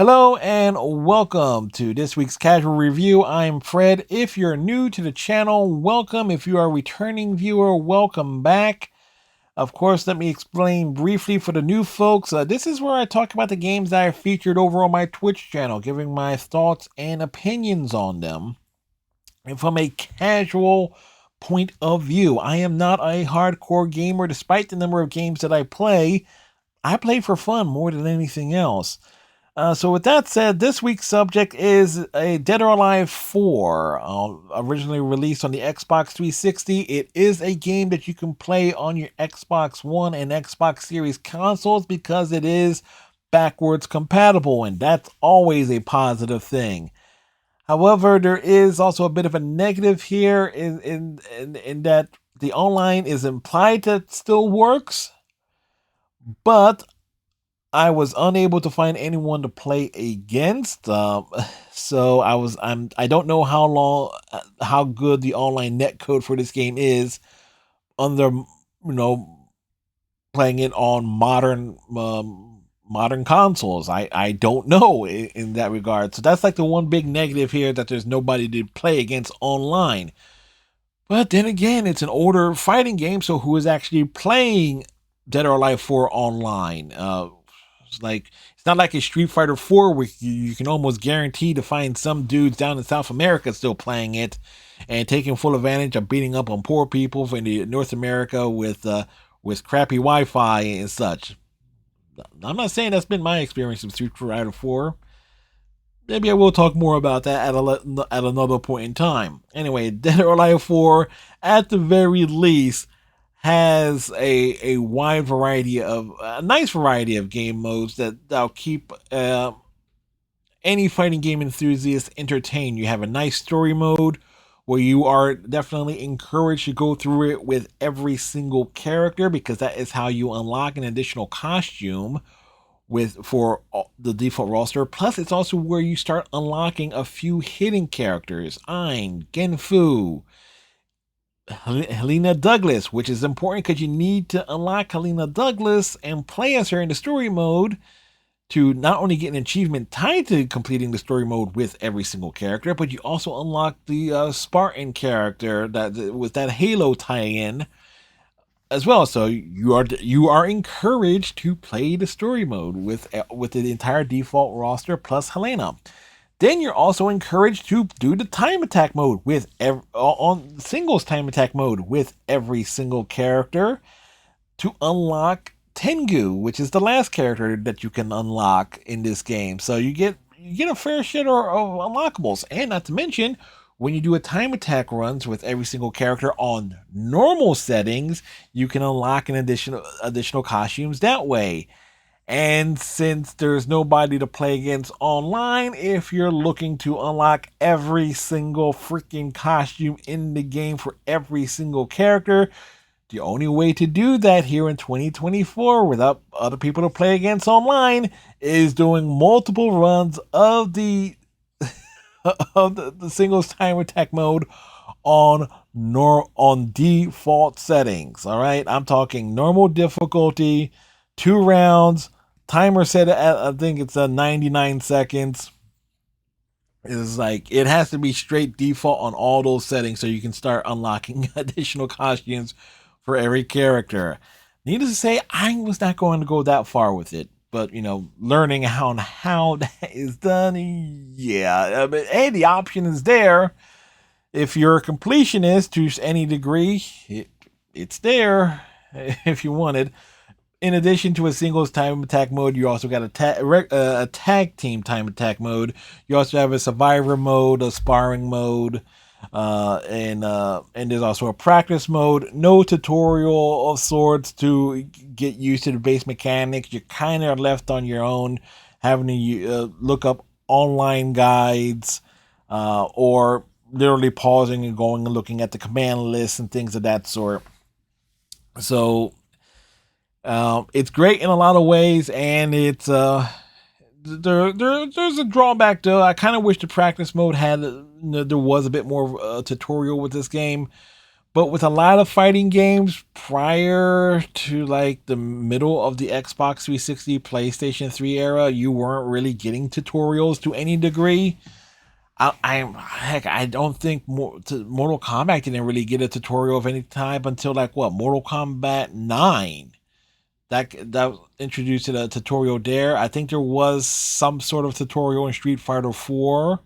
Hello and welcome to this week's casual review. I'm Fred. If you're new to the channel, welcome. If you are a returning viewer, welcome back. Of course, let me explain briefly for the new folks. This is where I talk about the games that I featured over on my Twitch channel, giving my thoughts and opinions on them. And from a casual point of view, I am not a hardcore gamer. Despite the number of games that I play for fun more than anything else. So with that said, this week's subject is a Dead or Alive 4, originally released on the Xbox 360. It is a game that you can play on your Xbox One and Xbox Series consoles because it is backwards compatible, and that's always a positive thing. However, there is also a bit of a negative here in that the online is implied that still works, but I was unable to find anyone to play against. So I don't know how good the online netcode for this game is under, playing it on modern consoles. I don't know in that regard. So that's like the one big negative here, that there's nobody to play against online. But then again, it's an older fighting game, so who is actually playing Dead or Alive 4 online? It's not like a Street Fighter 4 where you can almost guarantee to find some dudes down in South America still playing it and taking full advantage of beating up on poor people in North America with crappy Wi-Fi and such. I'm not saying that's been my experience with Street Fighter 4. Maybe I will talk more about that at another point in time. Anyway, Dead or Alive 4, at the very least, has a wide variety of a nice variety of game modes that'll keep any fighting game enthusiast entertained. You have a nice story mode where you are definitely encouraged to go through it with every single character, because that is how you unlock an additional costume for the default roster. Plus, it's also where you start unlocking a few hidden characters: Ein, Genfu, Helena Douglas, which is important because you need to unlock Helena Douglas and play as her in the story mode to not only get an achievement tied to completing the story mode with every single character, but you also unlock the Spartan character that with that Halo tie-in as well. So you are encouraged to play the story mode with the entire default roster plus Helena. Then you're also encouraged to do the time attack mode on singles time attack mode with every single character to unlock Tengu, which is the last character that you can unlock in this game. So you get a fair share of unlockables, and not to mention, when you do a time attack runs with every single character on normal settings, you can unlock an additional costumes that way. And since there's nobody to play against online, if you're looking to unlock every single freaking costume in the game for every single character, the only way to do that here in 2024 without other people to play against online is doing multiple runs of the singles time attack mode on default settings. All right, I'm talking normal difficulty, 2 rounds, timer set at, I think it's 99 seconds. It's like it has to be straight default on all those settings so you can start unlocking additional costumes for every character. Needless to say, I was not going to go that far with it, but learning how that is done, yeah. But hey, the option is there. If you're a completionist to any degree, it's there if you wanted. In addition to a singles time attack mode, you also got a tag team time attack mode. You also have a survivor mode, a sparring mode, and there's also a practice mode. No tutorial of sorts to get used to the base mechanics. You're kind of left on your own, having to look up online guides, or literally pausing and going and looking at the command list and things of that sort. So it's great in a lot of ways, and it's there's a drawback though. I kind of wish the practice mode had there was a bit more tutorial with this game, But with a lot of fighting games prior to like the middle of the Xbox 360, PlayStation 3 era, you weren't really getting tutorials to any degree. I don't think Mortal Kombat didn't really get a tutorial of any type until like what, Mortal Kombat 9. That introduced a tutorial there. I think there was some sort of tutorial in Street Fighter 4.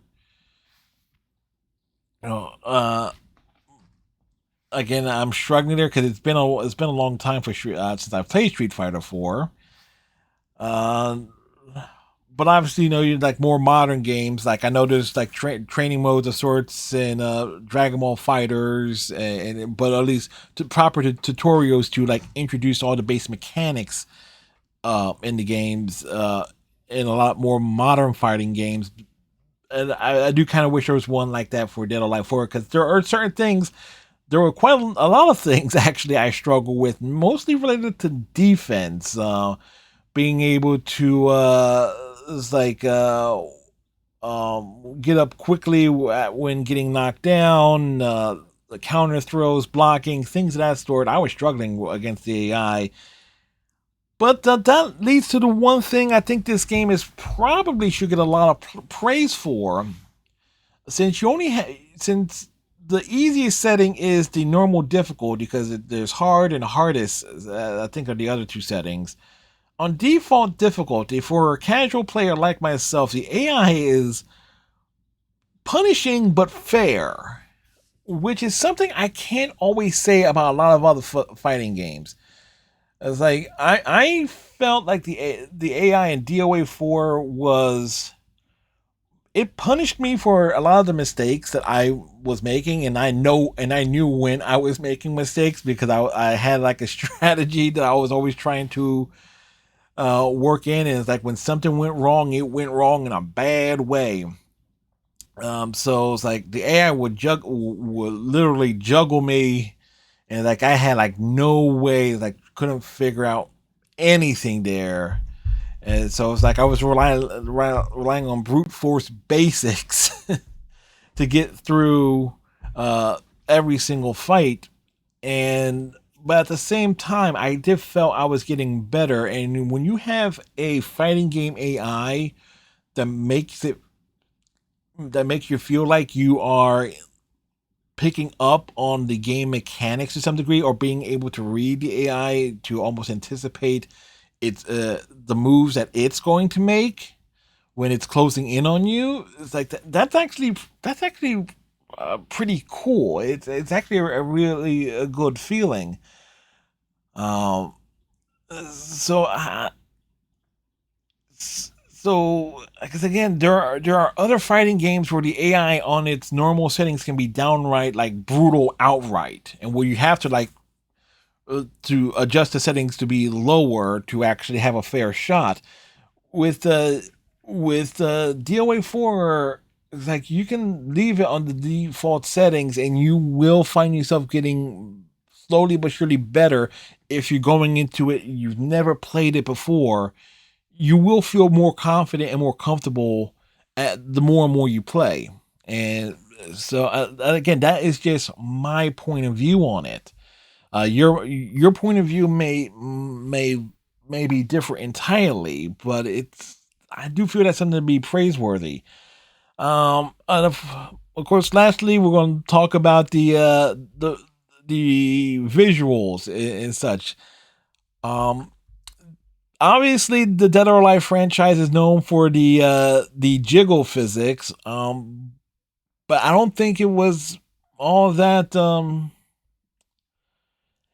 You know, again, I'm struggling there because it's been a long time since I played Street Fighter 4. Uh, but obviously, you like more modern games. Like I know there's like training modes of sorts in Dragon Ball Fighters, but at least proper tutorials to like introduce all the base mechanics in the games. In a lot more modern fighting games, and I do kind of wish there was one like that for Dead or Alive 4, because there are certain things. There were quite a lot of things actually I struggle with, mostly related to defense. Being able to it's like get up quickly when getting knocked down, the counter throws, blocking, things of that sort. I was struggling against the AI. But that leads to the one thing I think this game is probably should get a lot of praise for, since since the easiest setting is the normal difficulty, because there's hard and hardest. I think are the other two settings. On default difficulty, for a casual player like myself, the AI is punishing but fair, which is something I can't always say about a lot of other fighting games. It's like I felt like the AI in DOA 4 was, it punished me for a lot of the mistakes that I was making, and I knew when I was making mistakes, because I had like a strategy that I was always trying to work in, and it's like when something went wrong, it went wrong in a bad way. So it's like the AI would literally juggle me, and like I had like no way, like couldn't figure out anything there. And so it's like I was relying on brute force basics to get through every single fight. And but at the same time, I did felt I was getting better. And when you have a fighting game AI that makes you feel like you are picking up on the game mechanics to some degree, or being able to read the AI to almost anticipate the moves that it's going to make when it's closing in on you. It's like that's actually pretty cool. It's actually a really a good feeling. Um, so because again, there are other fighting games where the AI on its normal settings can be downright like brutal outright, and where you have to like to adjust the settings to be lower to actually have a fair shot. With DOA 4, it's like you can leave it on the default settings, and you will find yourself getting slowly but surely better. If you're going into it, you've never played it before, you will feel more confident and more comfortable at the more and more you play. And so again, that is just my point of view on it. Your point of view may be different entirely, but I do feel that's something to be praiseworthy. And of course, lastly, we're going to talk about the visuals and such. Um, Obviously, the Dead or Alive franchise is known for the jiggle physics. But I don't think it was all that.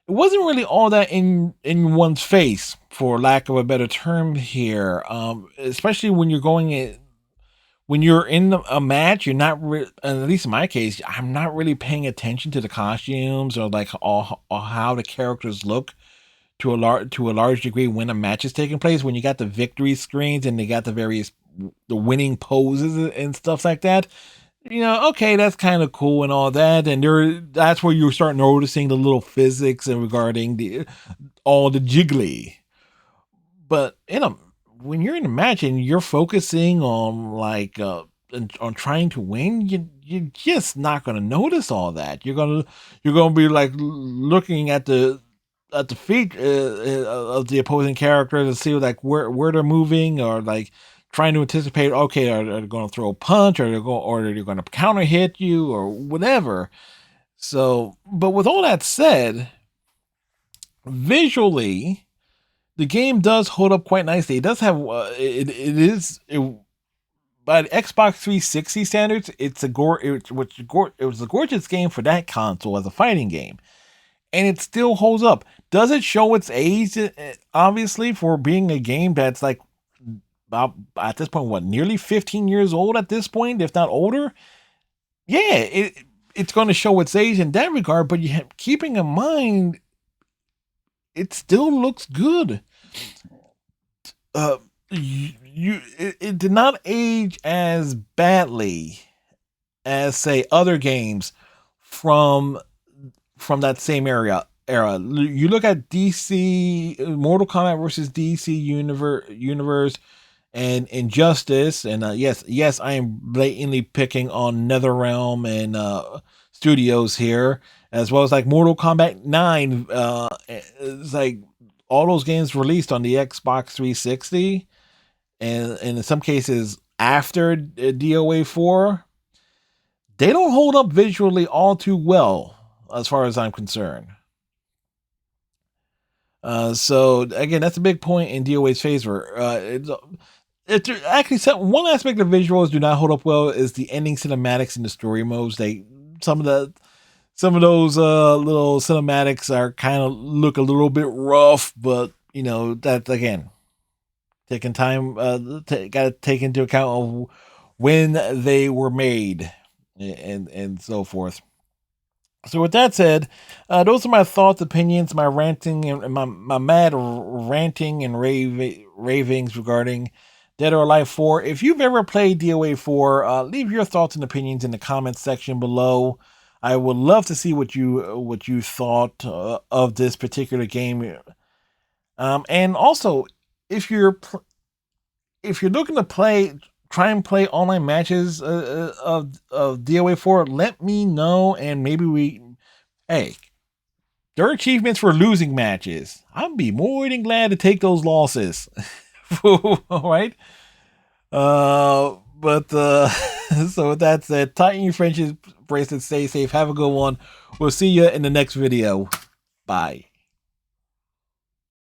It wasn't really all that in one's face, for lack of a better term here. Especially when you're when you're in a match, you're not at least in my case, I'm not really paying attention to the costumes, or like or how the characters look to a large degree when a match is taking place. When you got the victory screens and they got the winning poses and stuff like that, okay, that's kind of cool and all that. And that's where you start noticing the little physics and regarding all the jiggly. But when you're in a match and you're focusing on like on trying to win, you're just not gonna notice all that. You're gonna be like looking at the feet of the opposing character to see like where they're moving, or like trying to anticipate. Okay, are they going to throw a punch, or they're going to counter hit you, or whatever. So, but with all that said, visually, the game does hold up quite nicely. It does have by the Xbox 360 standards, it was a gorgeous game for that console as a fighting game, and it still holds up. Does it show its age? Obviously, for being a game that's like about at this point, what, nearly 15 years old at this point, if not older. Yeah, it's going to show its age in that regard, but keeping in mind, it still looks good. It did not age as badly as, say, other games from that same era. You look at DC Mortal Kombat versus DC universe and Injustice, and yes, I am blatantly picking on NetherRealm and studios here, as well as like Mortal Kombat 9. It's like all those games released on the Xbox 360, and in some cases after DOA 4, they don't hold up visually all too well, as far as I'm concerned. So again, that's a big point in DOA's favor. It's actually one aspect of visuals do not hold up well is the ending cinematics and the story modes. Some of those little cinematics are kind of look a little bit rough, but that again, taking time, got to take into account of when they were made and so forth. So with that said, those are my thoughts, opinions, my ranting and my mad ranting and ravings regarding Dead or Alive 4. If you've ever played DOA 4, leave your thoughts and opinions in the comments section below. I would love to see what you thought of this particular game. And also, if you're looking to try and play online matches of DOA 4, let me know, and maybe hey, there are achievements for losing matches. I'd be more than glad to take those losses. All right. So with that said, tighten your friendship bracelets, stay safe, have a good one. We'll see you in the next video. Bye.